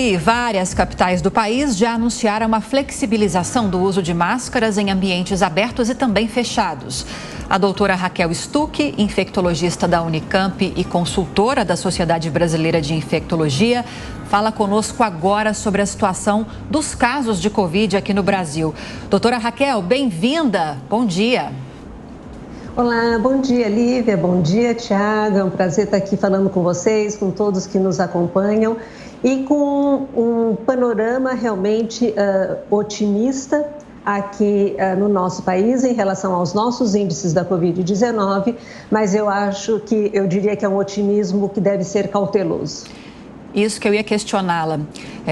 E várias capitais do país já anunciaram uma flexibilização do uso de máscaras em ambientes abertos e também fechados. A doutora Raquel Stuck, infectologista da Unicamp e consultora da Sociedade Brasileira de Infectologia, fala conosco agora sobre a situação dos casos de Covid aqui no Brasil. Doutora Raquel, bem-vinda. Bom dia. Olá, bom dia, Lívia. Bom dia, Tiago. É um prazer estar aqui falando com vocês, com todos que nos acompanham e com um panorama realmente otimista aqui no nosso país em relação aos nossos índices da Covid-19, mas eu diria que é um otimismo que deve ser cauteloso. Isso que eu ia questioná-la,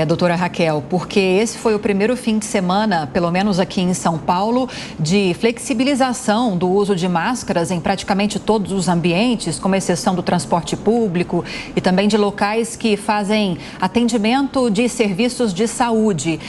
doutora Raquel, porque esse foi o primeiro fim de semana, pelo menos aqui em São Paulo, de flexibilização do uso de máscaras em praticamente todos os ambientes, com exceção do transporte público e também de locais que fazem atendimento de serviços de saúde.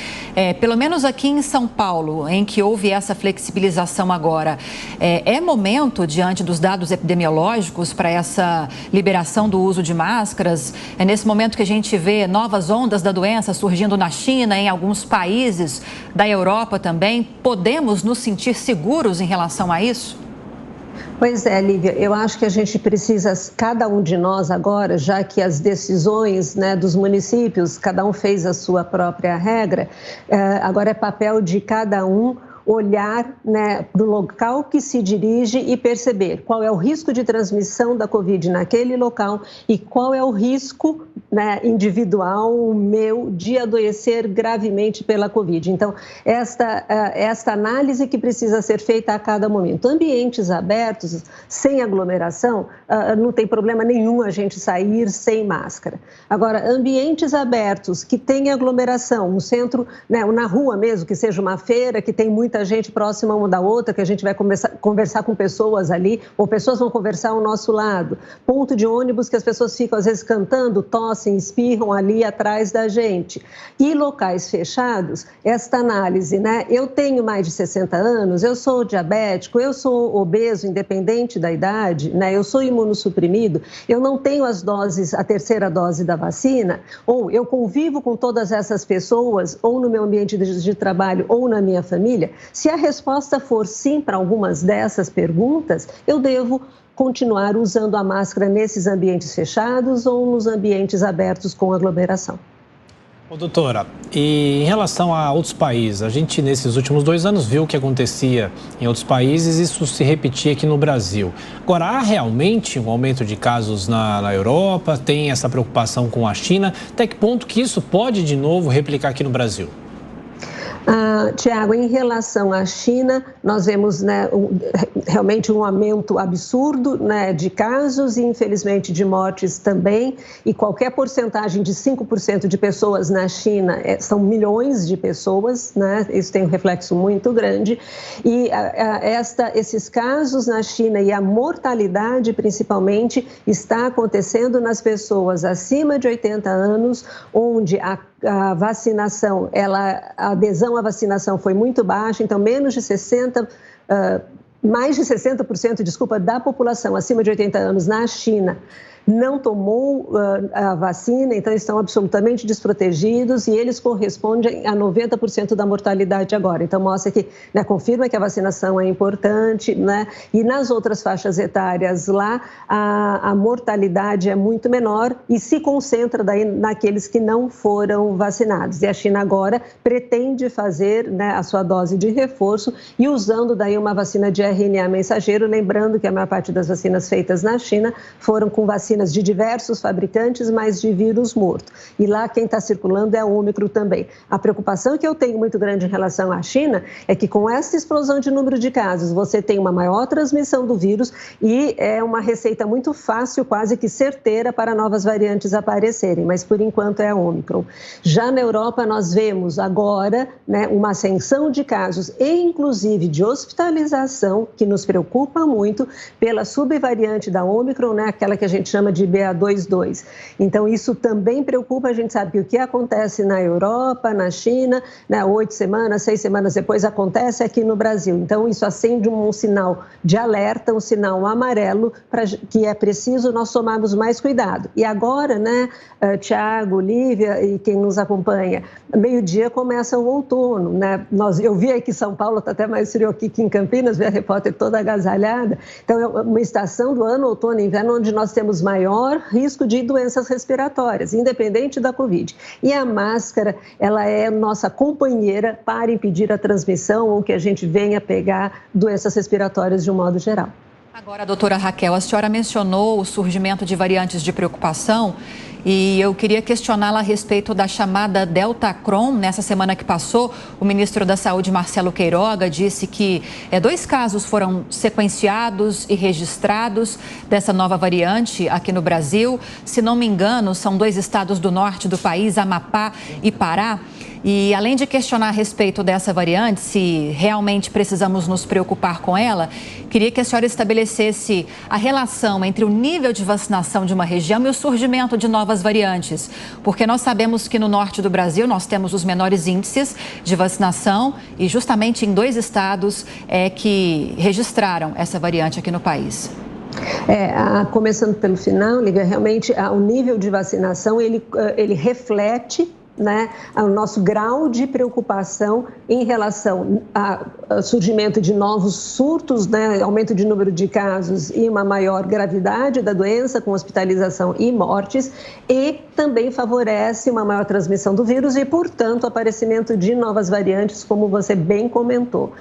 Pelo menos aqui em São Paulo, em que houve essa flexibilização agora, é momento, diante dos dados epidemiológicos, para essa liberação do uso de máscaras? É nesse momento que a gente vê novas ondas da doença surgindo na China, em alguns países da Europa também. Podemos nos sentir seguros em relação a isso? Pois é, Lívia, eu acho que a gente precisa, cada um de nós agora, já que as decisões dos municípios, cada um fez a sua própria regra, agora é papel de cada um olhar para o local que se dirige e perceber qual é o risco de transmissão da Covid naquele local e qual é o risco individual meu de adoecer gravemente pela Covid. Então, esta análise que precisa ser feita a cada momento. Ambientes abertos, sem aglomeração, não tem problema nenhum a gente sair sem máscara. Agora, ambientes abertos que tem aglomeração, um centro, na rua mesmo, que seja uma feira, que tem muita gente próxima uma da outra, que a gente vai conversar com pessoas ali, ou pessoas vão conversar ao nosso lado. Ponto de ônibus que as pessoas ficam, às vezes, cantando, tossem, espirram ali atrás da gente. E locais fechados, esta análise, eu tenho mais de 60 anos, eu sou diabético, eu sou obeso, independente da idade, eu sou imunossuprimido, eu não tenho a terceira dose da vacina, ou eu convivo com todas essas pessoas, ou no meu ambiente de trabalho, ou na minha família. Se a resposta for sim para algumas dessas perguntas, eu devo continuar usando a máscara nesses ambientes fechados ou nos ambientes abertos com aglomeração. Doutora, e em relação a outros países, a gente nesses últimos 2 anos viu o que acontecia em outros países e isso se repetia aqui no Brasil. Agora, há realmente um aumento de casos na Europa? Tem essa preocupação com a China? Até que ponto que isso pode de novo replicar aqui no Brasil? Tiago, em relação à China, nós vemos realmente um aumento absurdo de casos e, infelizmente, de mortes também. E qualquer porcentagem de 5% de pessoas na China são milhões de pessoas, isso tem um reflexo muito grande. E esses casos na China e a mortalidade, principalmente, está acontecendo nas pessoas acima de 80 anos, onde a vacinação, a adesão à vacinação foi muito baixa, então mais de 60%, da população acima de 80 anos na China não tomou a vacina, então estão absolutamente desprotegidos e eles correspondem a 90% da mortalidade agora. Então mostra que, confirma que a vacinação é importante, e nas outras faixas etárias lá a mortalidade é muito menor e se concentra daí naqueles que não foram vacinados. E a China agora pretende fazer a sua dose de reforço e usando daí uma vacina de RNA mensageiro, lembrando que a maior parte das vacinas feitas na China foram com vacinas de diversos fabricantes, mas de vírus morto. E lá quem está circulando é a Ômicron também. A preocupação que eu tenho muito grande em relação à China é que com essa explosão de número de casos, você tem uma maior transmissão do vírus e é uma receita muito fácil, quase que certeira, para novas variantes aparecerem, mas por enquanto é a Ômicron. Já na Europa, nós vemos agora uma ascensão de casos e inclusive de hospitalização, que nos preocupa muito pela subvariante da Ômicron, aquela que a gente chama chama de BA.2.2. Então, isso também preocupa. A gente sabe que o que acontece na Europa, na China, 8 semanas, 6 semanas depois, acontece aqui no Brasil. Então, isso acende um sinal de alerta, um sinal amarelo, que é preciso nós tomarmos mais cuidado. E agora, Tiago, Lívia e quem nos acompanha, meio-dia começa o outono, eu vi aqui São Paulo, está até mais frio aqui que em Campinas, vi a repórter toda agasalhada. Então, é uma estação do ano, outono e inverno, onde nós temos maior risco de doenças respiratórias, independente da Covid. E a máscara, ela é nossa companheira para impedir a transmissão ou que a gente venha pegar doenças respiratórias de um modo geral. Agora, doutora Raquel, a senhora mencionou o surgimento de variantes de preocupação e eu queria questioná-la a respeito da chamada Deltacron. Nessa semana que passou, o ministro da Saúde, Marcelo Queiroga, disse que 2 casos foram sequenciados e registrados dessa nova variante aqui no Brasil. Se não me engano, são 2 estados do norte do país, Amapá e Pará. E além de questionar a respeito dessa variante, se realmente precisamos nos preocupar com ela, queria que a senhora estabelecesse a relação entre o nível de vacinação de uma região e o surgimento de novas variantes. Porque nós sabemos que no norte do Brasil nós temos os menores índices de vacinação e justamente em 2 estados que registraram essa variante aqui no país. Começando pelo final, Lívia, realmente o nível de vacinação ele reflete o nosso grau de preocupação em relação ao surgimento de novos surtos, aumento de número de casos e uma maior gravidade da doença, com hospitalização e mortes, e também favorece uma maior transmissão do vírus e, portanto, o aparecimento de novas variantes, como você bem comentou.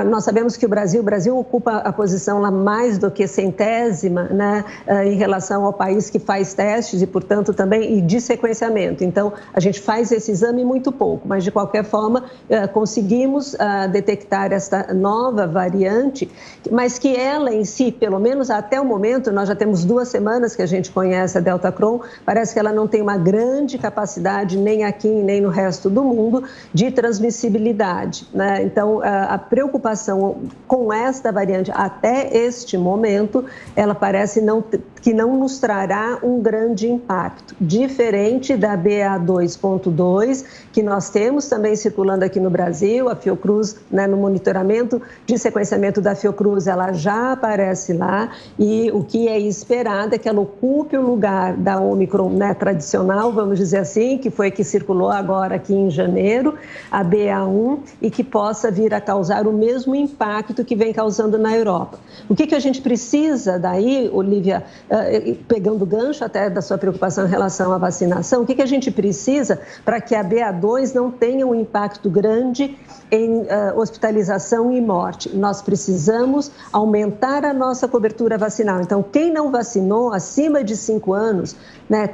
Nós sabemos que o Brasil ocupa a posição lá mais do que 100ª, em relação ao país que faz testes e, portanto, também de sequenciamento. Então, a gente faz esse exame muito pouco, mas de qualquer forma conseguimos detectar esta nova variante, mas que ela em si, pelo menos até o momento, nós já temos 2 semanas que a gente conhece a Deltacron, parece que ela não tem uma grande capacidade, nem aqui nem no resto do mundo, de transmissibilidade. Então, a preocupação com esta variante até este momento, ela parece que não nos trará um grande impacto, diferente da BA.2.2, que nós temos também circulando aqui no Brasil. A Fiocruz, no monitoramento de sequenciamento da Fiocruz, ela já aparece lá, e o que é esperado é que ela ocupe o lugar da Omicron, tradicional, vamos dizer assim, que foi que circulou agora aqui em janeiro, a BA.1, e que possa vir a causar o mesmo impacto que vem causando na Europa. O que a gente precisa daí, Olívia, pegando o gancho até da sua preocupação em relação à vacinação, o que a gente precisa para que a BA.2 não tenha um impacto grande em hospitalização e morte? Nós precisamos aumentar a nossa cobertura vacinal. Então, quem não vacinou acima de 5 anos,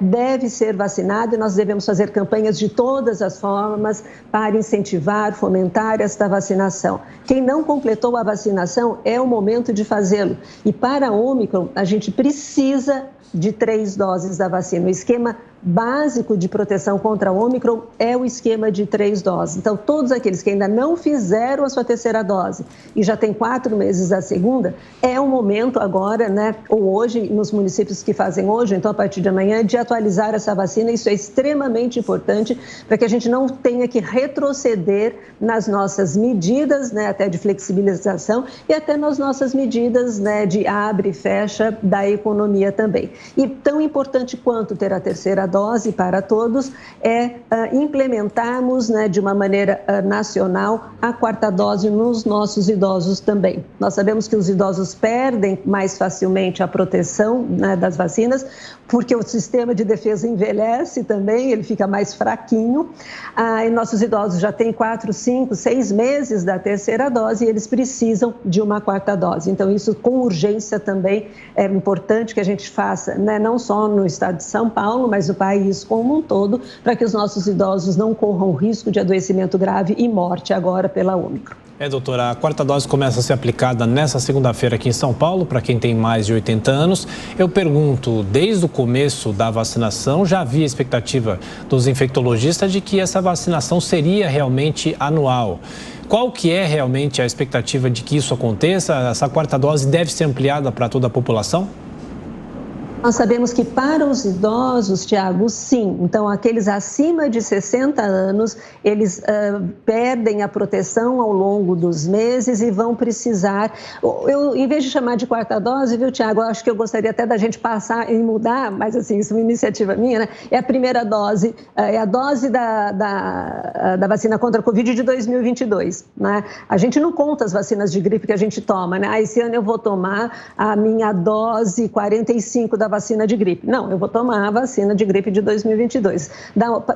deve ser vacinado, e nós devemos fazer campanhas de todas as formas para incentivar, fomentar esta vacinação. Quem não completou a vacinação, é o momento de fazê-lo. E para a Omicron, a gente precisa de 3 doses da vacina. O esquema básico de proteção contra a Omicron é o esquema de 3 doses. Então, todos aqueles que ainda não fizeram a sua 3ª dose e já tem 4 meses a segunda, é o momento agora, ou hoje, nos municípios que fazem hoje, então a partir de amanhã, de atualizar essa vacina. Isso é extremamente importante para que a gente não tenha que retroceder nas nossas medidas, até de flexibilização, e até nas nossas medidas, de abre e fecha da economia também. E tão importante quanto ter a 3ª dose para todos é implementarmos, de uma maneira nacional, a 4ª dose nos nossos idosos também. Nós sabemos que os idosos perdem mais facilmente a proteção, das vacinas, porque o sistema de defesa envelhece também, ele fica mais fraquinho. E nossos idosos já têm 4, 5, 6 meses da 3ª dose e eles precisam de uma 4ª dose. Então, isso com urgência também é importante que a gente faça, não só no estado de São Paulo, mas no país como um todo, para que os nossos idosos não corram o risco de adoecimento grave e morte agora pela Omicron. Doutora, a 4ª dose começa a ser aplicada nessa segunda-feira aqui em São Paulo, para quem tem mais de 80 anos. Eu pergunto, desde o começo da vacinação, já havia expectativa dos infectologistas de que essa vacinação seria realmente anual. Qual que é realmente a expectativa de que isso aconteça? Essa 4ª dose deve ser ampliada para toda a população? Nós sabemos que para os idosos, Tiago, sim. Então, aqueles acima de 60 anos, eles perdem a proteção ao longo dos meses e vão precisar... em vez de chamar de quarta dose, viu, Tiago, eu acho que eu gostaria até da gente passar e mudar, mas assim, isso é uma iniciativa minha, né? É a primeira dose, é a dose da vacina contra a Covid de 2022, né? A gente não conta as vacinas de gripe que a gente toma, né? Esse ano eu vou tomar a minha dose 45 da vacina de gripe. Não, eu vou tomar a vacina de gripe de 2022.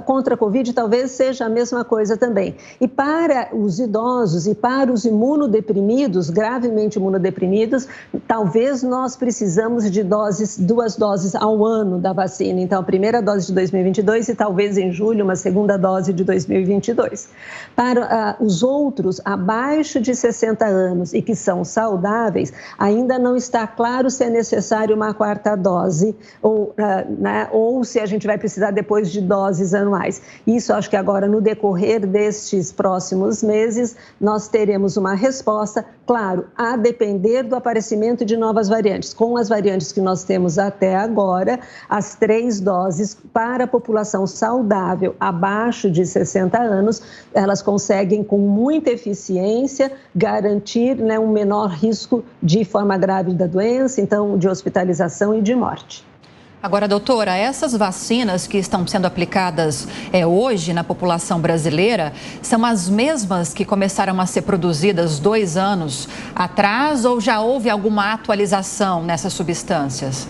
Contra a Covid talvez seja a mesma coisa também. E para os idosos e para os imunodeprimidos, gravemente imunodeprimidos, talvez nós precisamos de duas doses ao ano da vacina. Então, a primeira dose de 2022 e talvez em julho uma segunda dose de 2022. Para os outros abaixo de 60 anos e que são saudáveis, ainda não está claro se é necessário uma quarta dose ou se a gente vai precisar depois de doses anuais. Isso acho que agora no decorrer destes próximos meses nós teremos uma resposta, claro, a depender do aparecimento de novas variantes. Com as variantes que nós temos até agora, as 3 doses para a população saudável abaixo de 60 anos, elas conseguem com muita eficiência garantir, né, um menor risco de forma grave da doença, então de hospitalização e de morte. Agora, doutora, essas vacinas que estão sendo aplicadas hoje na população brasileira são as mesmas que começaram a ser produzidas 2 anos atrás ou já houve alguma atualização nessas substâncias?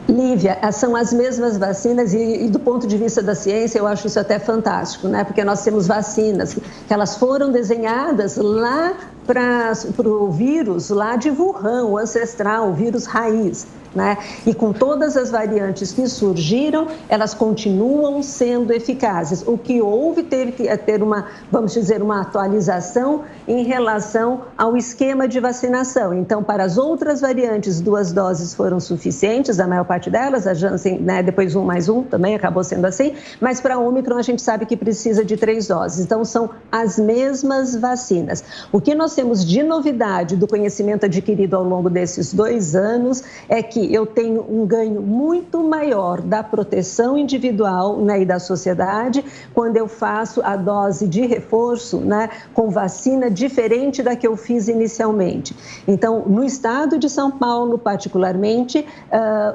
Lívia, são as mesmas vacinas e do ponto de vista da ciência eu acho isso até fantástico, né? Porque nós temos vacinas que elas foram desenhadas lá para o vírus lá de Wuhan, o ancestral, o vírus raiz, né? E com todas as variantes que surgiram, elas continuam sendo eficazes. O que houve teve que ter uma, vamos dizer, uma atualização em relação ao esquema de vacinação. Então, para as outras variantes, 2 doses foram suficientes, a maior parte delas, a Janssen, né, depois 1+1 também acabou sendo assim, mas para a Ômicron a gente sabe que precisa de 3 doses. Então, são as mesmas vacinas. O que nós temos de novidade do conhecimento adquirido ao longo desses 2 anos é que eu tenho um ganho muito maior da proteção individual, né, e da sociedade quando eu faço a dose de reforço, né, com vacina diferente da que eu fiz inicialmente. Então, no estado de São Paulo, particularmente,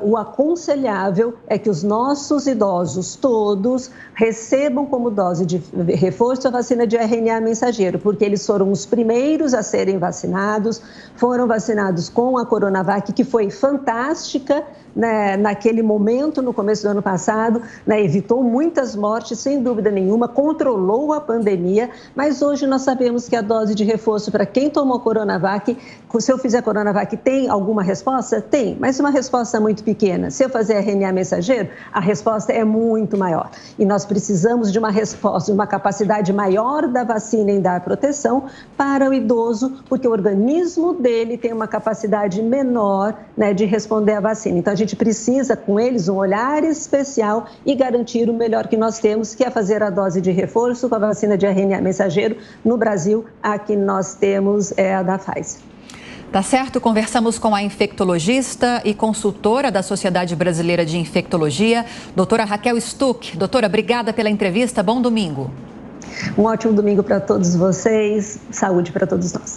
o aconselhável é que os nossos idosos todos recebam como dose de reforço a vacina de RNA mensageiro, porque eles foram os primeiros a serem vacinados, foram vacinados com a Coronavac, que foi fantástica, né, naquele momento, no começo do ano passado, né, evitou muitas mortes, sem dúvida nenhuma, controlou a pandemia, mas hoje nós sabemos que a dose de reforço para quem tomou Coronavac, se eu fizer Coronavac, tem alguma resposta? Tem, mas uma resposta muito pequena. Se eu fazer RNA mensageiro, a resposta é muito maior. E nós precisamos de uma resposta, de uma capacidade maior da vacina em dar proteção para o idoso, porque o organismo dele tem uma capacidade menor, né, de responder à vacina. Então, a gente precisa, com eles, um olhar especial e garantir o melhor que nós temos, que é fazer a dose de reforço com a vacina de RNA mensageiro. No Brasil, a que nós temos é a da Pfizer. Tá certo, conversamos com a infectologista e consultora da Sociedade Brasileira de Infectologia, doutora Raquel Stuck. Doutora, obrigada pela entrevista, bom domingo. Um ótimo domingo para todos vocês, saúde para todos nós.